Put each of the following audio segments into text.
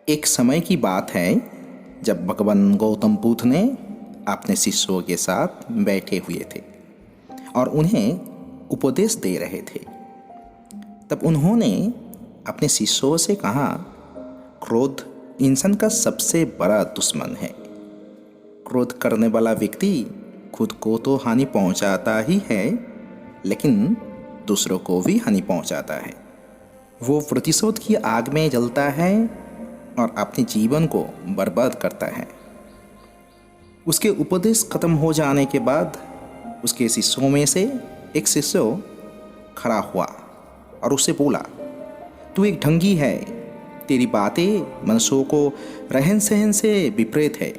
एक समय की बात है जब भगवान गौतम बुद्ध ने अपने शिष्यों के साथ बैठे हुए थे और उन्हें उपदेश दे रहे थे। तब उन्होंने अपने शिष्यों से कहा, क्रोध इंसान का सबसे बड़ा दुश्मन है। क्रोध करने वाला व्यक्ति खुद को तो हानि पहुंचाता ही है, लेकिन दूसरों को भी हानि पहुंचाता है। वो प्रतिशोध की आग में जलता है और अपने जीवन को बर्बाद करता है। उसके उपदेश खत्म हो जाने के बाद उसके शिष्यों में से एक शिष्य खड़ा हुआ और उससे बोला, तू एक ढंगी है, तेरी बातें मनुष्यों को रहन सहन से विपरीत है।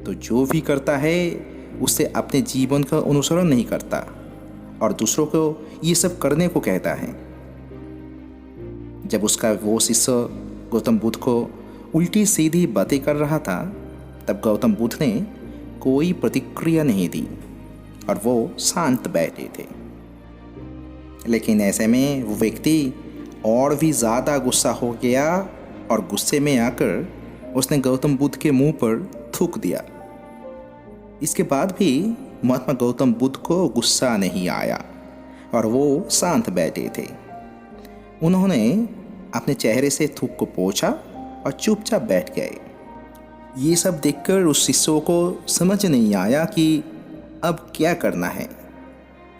तो जो भी करता है उससे अपने जीवन का अनुसरण नहीं करता और दूसरों को ये सब करने को कहता है। जब उसका वो शिष्य गौतम बुद्ध को उल्टी सीधी बातें कर रहा था, तब गौतम बुद्ध ने कोई प्रतिक्रिया नहीं दी और वो शांत बैठे थे। लेकिन ऐसे में वो व्यक्ति और भी ज़्यादा गुस्सा हो गया और गुस्से में आकर उसने गौतम बुद्ध के मुंह पर थूक दिया। इसके बाद भी महात्मा गौतम बुद्ध को गुस्सा नहीं आया और वो शांत बैठे थे। उन्होंने अपने चेहरे से थूक को पोंछा और चुपचाप बैठ गए। ये सब देखकर उस शिष्य को समझ नहीं आया कि अब क्या करना है।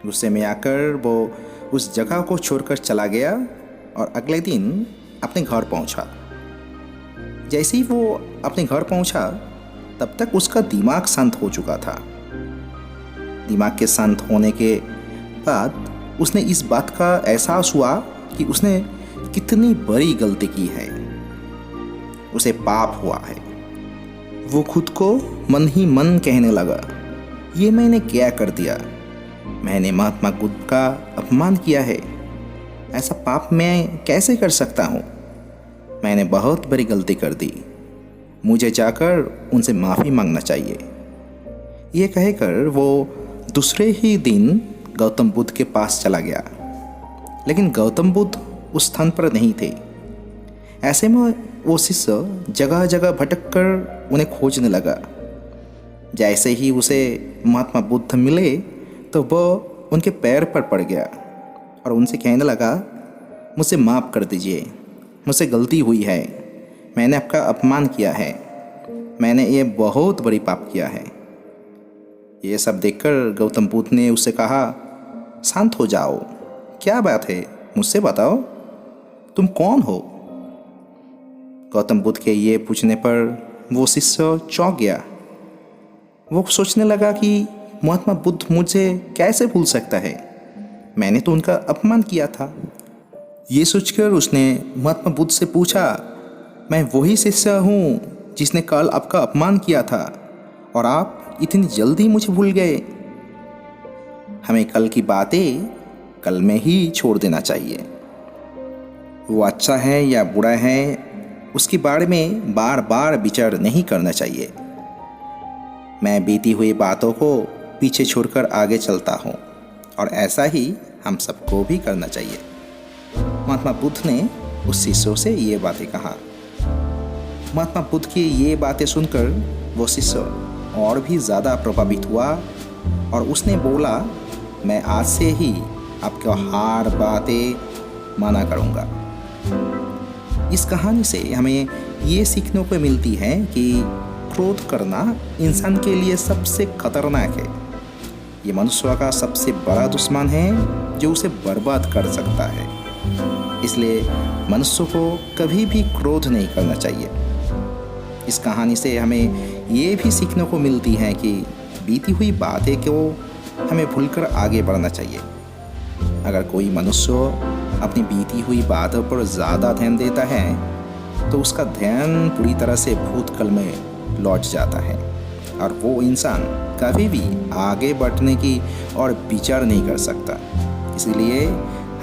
गुस्से में आकर वो उस जगह को छोड़कर चला गया और अगले दिन अपने घर पहुंचा। जैसे ही वो अपने घर पहुंचा, तब तक उसका दिमाग शांत हो चुका था। दिमाग के शांत होने के बाद उसने इस बात का एहसास हुआ कि उसने कितनी बड़ी गलती की है। उसे पाप हुआ है। वो खुद को मन ही मन कहने लगा, ये मैंने क्या कर दिया? मैंने महात्मा बुद्ध का अपमान किया है। ऐसा पाप मैं कैसे कर सकता हूँ? मैंने बहुत बड़ी गलती कर दी। मुझे जाकर उनसे माफ़ी मांगना चाहिए। ये कहकर वो दूसरे ही दिन गौतम बुद्ध के पास चला गया। लेकिन गौतम बुद्ध उस स्थान पर नहीं थे। ऐसे में वो शिष्य जगह जगह भटक कर उन्हें खोजने लगा। जैसे ही उसे महात्मा बुद्ध मिले तो वह उनके पैर पर पड़ गया और उनसे कहने लगा, मुझे माफ़ कर दीजिए, मुझसे गलती हुई है। मैंने आपका अपमान किया है। मैंने ये बहुत बड़ी पाप किया है। ये सब देखकर गौतम बुद्ध ने उससे कहा, शांत हो जाओ, क्या बात है, मुझसे बताओ, तुम कौन हो? गौतम बुद्ध के ये पूछने पर वो शिष्य चौंक गया। वो सोचने लगा कि महात्मा बुद्ध मुझे कैसे भूल सकता है? मैंने तो उनका अपमान किया था। ये सोचकर उसने महात्मा बुद्ध से पूछा, मैं वही शिष्य हूँ जिसने कल आपका अपमान किया था और आप इतनी जल्दी मुझे भूल गए। हमें कल की बातें कल में ही छोड़ देना चाहिए। वो अच्छा है या बुरा है, उसके बारे में बार बार विचार नहीं करना चाहिए। मैं बीती हुई बातों को पीछे छोड़कर आगे चलता हूँ और ऐसा ही हम सबको भी करना चाहिए। महात्मा बुद्ध ने उस शिष्य से ये बातें कहा। महात्मा बुद्ध की ये बातें सुनकर वो शिष्य और भी ज़्यादा प्रभावित हुआ और उसने बोला, मैं आज से ही आपको हर बातें माना करूँगा। इस कहानी से हमें ये सीखने को मिलती है कि क्रोध करना इंसान के लिए सबसे खतरनाक है। ये मनुष्य का सबसे बड़ा दुश्मन है जो उसे बर्बाद कर सकता है। इसलिए मनुष्य को कभी भी क्रोध नहीं करना चाहिए। इस कहानी से हमें ये भी सीखने को मिलती है कि बीती हुई बातें को हमें भूलकर आगे बढ़ना चाहिए। अगर कोई मनुष्य अपनी बीती हुई बातों पर ज़्यादा ध्यान देता है तो उसका ध्यान पूरी तरह से भूतकाल में लौट जाता है और वो इंसान कभी भी आगे बढ़ने की और विचार नहीं कर सकता। इसलिए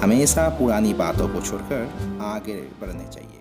हमेशा पुरानी बातों को छोड़कर आगे बढ़ना चाहिए।